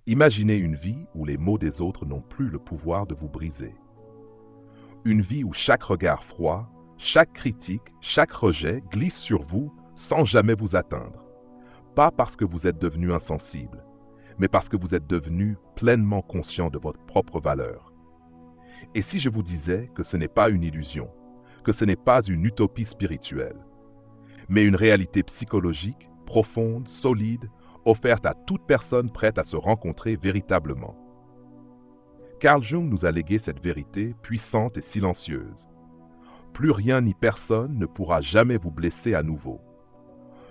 Imaginez une vie où les mots des autres n'ont plus le pouvoir de vous briser. Une vie où chaque regard froid, chaque critique, chaque rejet glisse sur vous sans jamais vous atteindre. Pas parce que vous êtes devenu insensible, mais parce que vous êtes devenu pleinement conscient de votre propre valeur. Et si je vous disais que ce n'est pas une illusion, que ce n'est pas une utopie spirituelle, mais une réalité psychologique, profonde, solide, offerte à toute personne prête à se rencontrer véritablement. Carl Jung nous a légué cette vérité puissante et silencieuse. Plus rien ni personne ne pourra jamais vous blesser à nouveau.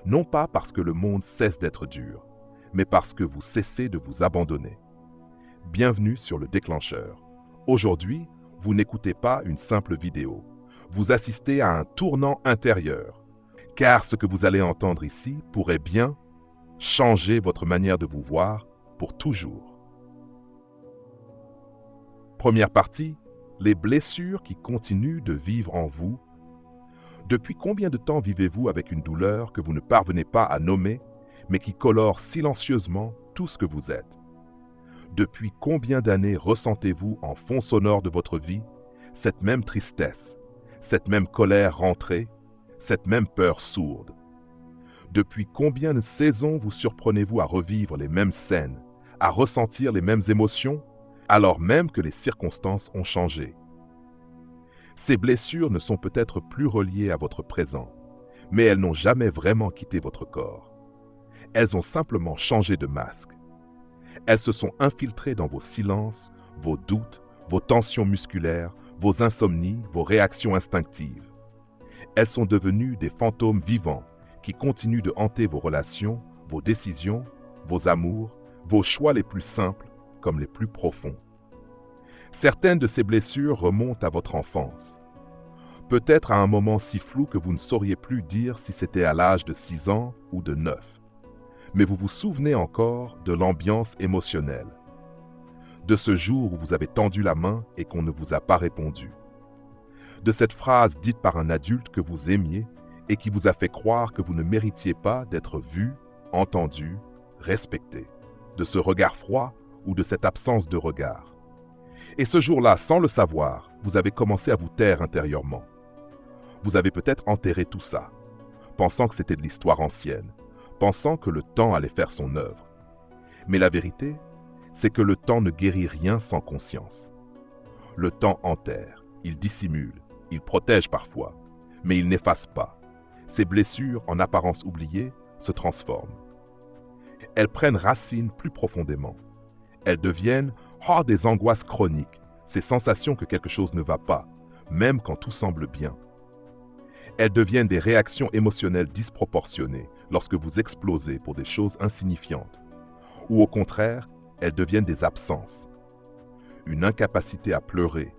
Non pas parce que le monde cesse d'être dur, mais parce que vous cessez de vous abandonner. Bienvenue sur le déclencheur. Aujourd'hui, vous n'écoutez pas une simple vidéo. Vous assistez à un tournant intérieur. Car ce que vous allez entendre ici pourrait bien changer votre manière de vous voir pour toujours. Première partie, les blessures qui continuent de vivre en vous. Depuis combien de temps vivez-vous avec une douleur que vous ne parvenez pas à nommer, mais qui colore silencieusement tout ce que vous êtes? Depuis combien d'années ressentez-vous en fond sonore de votre vie cette même tristesse, cette même colère rentrée, cette même peur sourde? Depuis combien de saisons vous surprenez-vous à revivre les mêmes scènes, à ressentir les mêmes émotions, alors même que les circonstances ont changé? Ces blessures ne sont peut-être plus reliées à votre présent, mais elles n'ont jamais vraiment quitté votre corps. Elles ont simplement changé de masque. Elles se sont infiltrées dans vos silences, vos doutes, vos tensions musculaires, vos insomnies, vos réactions instinctives. Elles sont devenues des fantômes vivants qui continuent de hanter vos relations, vos décisions, vos amours, vos choix les plus simples comme les plus profonds. Certaines de ces blessures remontent à votre enfance. Peut-être à un moment si flou que vous ne sauriez plus dire si c'était à l'âge de 6 ans ou de 9. Mais vous vous souvenez encore de l'ambiance émotionnelle. De ce jour où vous avez tendu la main et qu'on ne vous a pas répondu. De cette phrase dite par un adulte que vous aimiez et qui vous a fait croire que vous ne méritiez pas d'être vu, entendu, respecté. De ce regard froid ou de cette absence de regard. Et ce jour-là, sans le savoir, vous avez commencé à vous taire intérieurement. Vous avez peut-être enterré tout ça, pensant que c'était de l'histoire ancienne, pensant que le temps allait faire son œuvre. Mais la vérité, c'est que le temps ne guérit rien sans conscience. Le temps enterre, il dissimule, il protège parfois, mais il n'efface pas. Ces blessures, en apparence oubliées, se transforment. Elles prennent racine plus profondément. Elles deviennent des angoisses chroniques, ces sensations que quelque chose ne va pas, même quand tout semble bien. Elles deviennent des réactions émotionnelles disproportionnées lorsque vous explosez pour des choses insignifiantes. Ou au contraire, elles deviennent des absences. Une incapacité à pleurer,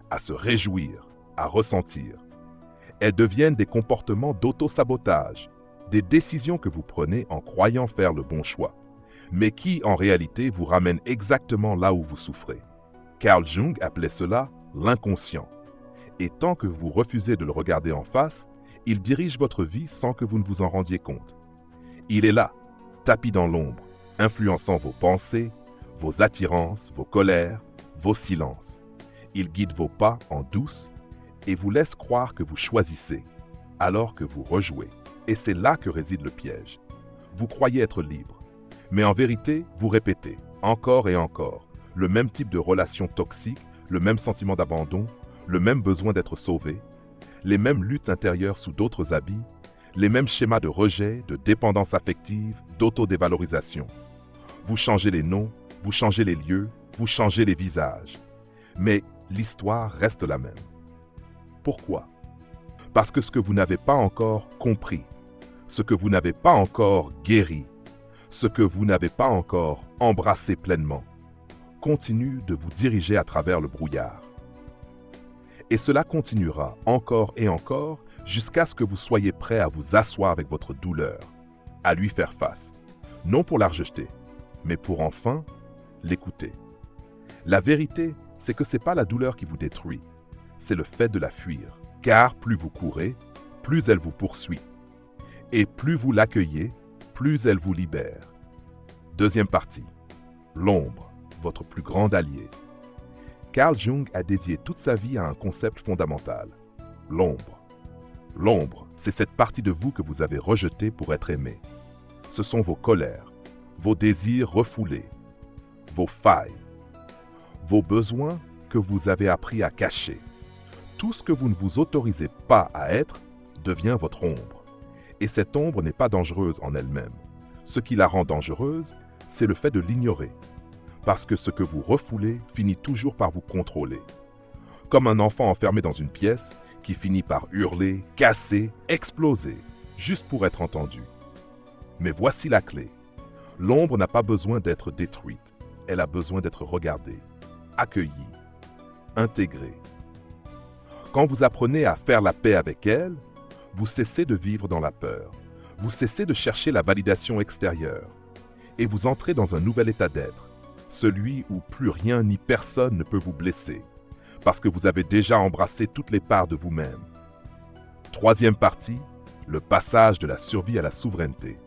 à se réjouir, à ressentir. Elles deviennent des comportements d'auto-sabotage, des décisions que vous prenez en croyant faire le bon choix, mais qui, en réalité, vous ramènent exactement là où vous souffrez. Carl Jung appelait cela l'inconscient. Et tant que vous refusez de le regarder en face, il dirige votre vie sans que vous ne vous en rendiez compte. Il est là, tapis dans l'ombre, influençant vos pensées, vos attirances, vos colères, vos silences. Il guide vos pas en douce et vous laisse croire que vous choisissez, alors que vous rejouez. Et c'est là que réside le piège. Vous croyez être libre, mais en vérité, vous répétez, encore et encore, le même type de relation toxique, le même sentiment d'abandon, le même besoin d'être sauvé, les mêmes luttes intérieures sous d'autres habits, les mêmes schémas de rejet, de dépendance affective, d'autodévalorisation. Vous changez les noms, vous changez les lieux, vous changez les visages. Mais l'histoire reste la même. Pourquoi? Parce que ce que vous n'avez pas encore compris, ce que vous n'avez pas encore guéri, ce que vous n'avez pas encore embrassé pleinement, continue de vous diriger à travers le brouillard. Et cela continuera encore et encore jusqu'à ce que vous soyez prêt à vous asseoir avec votre douleur, à lui faire face, non pour la rejeter, mais pour enfin l'écouter. La vérité, c'est que ce n'est pas la douleur qui vous détruit, c'est le fait de la fuir. Car plus vous courez, plus elle vous poursuit. Et plus vous l'accueillez, plus elle vous libère. Deuxième partie, L'ombre, votre plus grand allié. Carl Jung a dédié toute sa vie à un concept fondamental, l'ombre. L'ombre, c'est cette partie de vous que vous avez rejetée pour être aimée. Ce sont vos colères, vos désirs refoulés, vos failles, vos besoins que vous avez appris à cacher. Tout ce que vous ne vous autorisez pas à être devient votre ombre. Et cette ombre n'est pas dangereuse en elle-même. Ce qui la rend dangereuse, c'est le fait de l'ignorer. Parce que ce que vous refoulez finit toujours par vous contrôler. Comme un enfant enfermé dans une pièce qui finit par hurler, casser, exploser, juste pour être entendu. Mais voici la clé. L'ombre n'a pas besoin d'être détruite. Elle a besoin d'être regardée, accueillie, intégrée. Quand vous apprenez à faire la paix avec elle, vous cessez de vivre dans la peur. Vous cessez de chercher la validation extérieure. Et vous entrez dans un nouvel état d'être. Celui où plus rien ni personne ne peut vous blesser, parce que vous avez déjà embrassé toutes les parts de vous-même. Troisième partie, le passage de la survie à la souveraineté.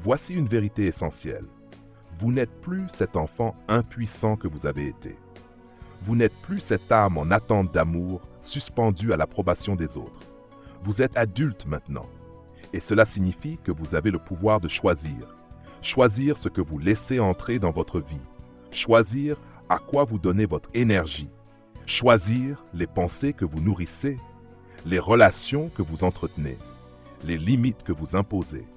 Voici une vérité essentielle. Vous n'êtes plus cet enfant impuissant que vous avez été. Vous n'êtes plus cette âme en attente d'amour, suspendue à l'approbation des autres. Vous êtes adulte maintenant, et cela signifie que vous avez le pouvoir de choisir. Choisir ce que vous laissez entrer dans votre vie. Choisir à quoi vous donnez votre énergie. Choisir les pensées que vous nourrissez, les relations que vous entretenez, les limites que vous imposez.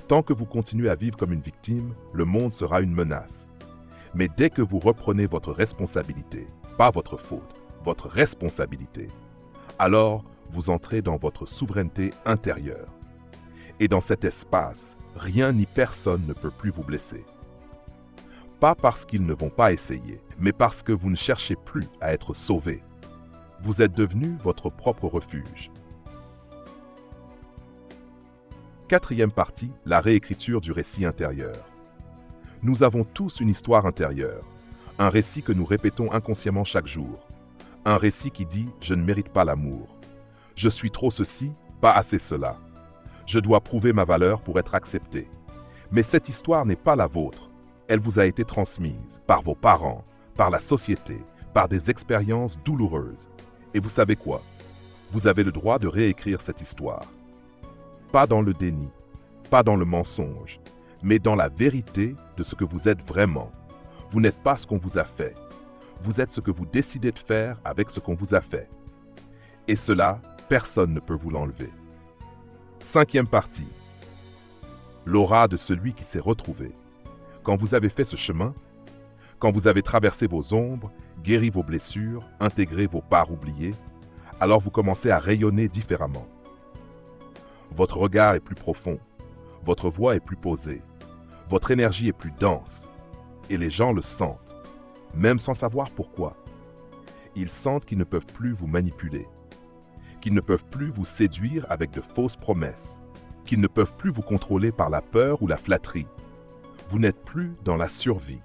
Tant que vous continuez à vivre comme une victime, le monde sera une menace. Mais dès que vous reprenez votre responsabilité, pas votre faute, votre responsabilité, alors vous entrez dans votre souveraineté intérieure. Et dans cet espace, rien ni personne ne peut plus vous blesser. Pas parce qu'ils ne vont pas essayer, mais parce que vous ne cherchez plus à être sauvé. Vous êtes devenu votre propre refuge. Quatrième partie, la réécriture du récit intérieur. Nous avons tous une histoire intérieure, un récit que nous répétons inconsciemment chaque jour. Un récit qui dit « je ne mérite pas l'amour »,« je suis trop ceci, pas assez cela », « je dois prouver ma valeur pour être accepté ». Mais cette histoire n'est pas la vôtre. Elle vous a été transmise par vos parents, par la société, par des expériences douloureuses. Et vous savez quoi? Vous avez le droit de réécrire cette histoire. Pas dans le déni, pas dans le mensonge, mais dans la vérité de ce que vous êtes vraiment. Vous n'êtes pas ce qu'on vous a fait. Vous êtes ce que vous décidez de faire avec ce qu'on vous a fait. Et cela, personne ne peut vous l'enlever. Cinquième partie. L'aura de celui qui s'est retrouvé. Quand vous avez fait ce chemin, quand vous avez traversé vos ombres, guéri vos blessures, intégré vos parts oubliées, alors vous commencez à rayonner différemment. Votre regard est plus profond, votre voix est plus posée, votre énergie est plus dense, et les gens le sentent, même sans savoir pourquoi. Ils sentent qu'ils ne peuvent plus vous manipuler, qu'ils ne peuvent plus vous séduire avec de fausses promesses, qu'ils ne peuvent plus vous contrôler par la peur ou la flatterie. Vous n'êtes plus dans la survie,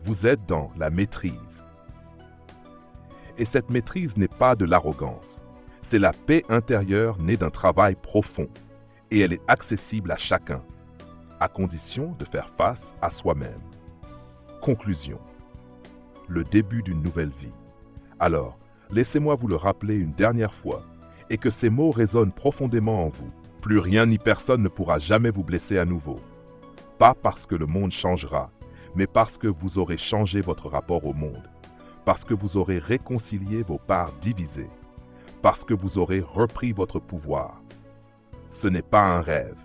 vous êtes dans la maîtrise. Et cette maîtrise n'est pas de l'arrogance, c'est la paix intérieure née d'un travail profond, et elle est accessible à chacun, à condition de faire face à soi-même. Conclusion. Le début d'une nouvelle vie. Alors, laissez-moi vous le rappeler une dernière fois, et que ces mots résonnent profondément en vous. Plus rien ni personne ne pourra jamais vous blesser à nouveau. Pas parce que le monde changera, mais parce que vous aurez changé votre rapport au monde, parce que vous aurez réconcilié vos parts divisées, parce que vous aurez repris votre pouvoir. Ce n'est pas un rêve,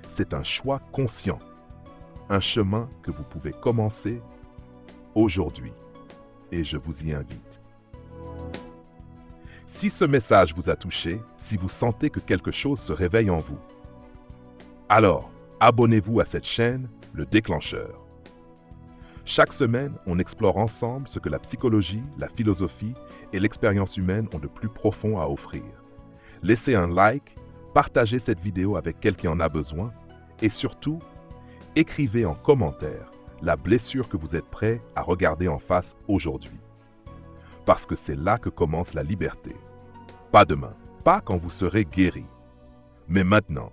c'est un choix conscient, un chemin que vous pouvez commencer aujourd'hui, et je vous y invite. Si ce message vous a touché, si vous sentez que quelque chose se réveille en vous, alors abonnez-vous à cette chaîne, Le Déclencheur. Chaque semaine, on explore ensemble ce que la psychologie, la philosophie et l'expérience humaine ont de plus profond à offrir. Laissez un like, partagez cette vidéo avec quelqu'un qui en a besoin et surtout, écrivez en commentaire la blessure que vous êtes prêt à regarder en face aujourd'hui. Parce que c'est là que commence la liberté. Pas demain, pas quand vous serez guéri, mais maintenant.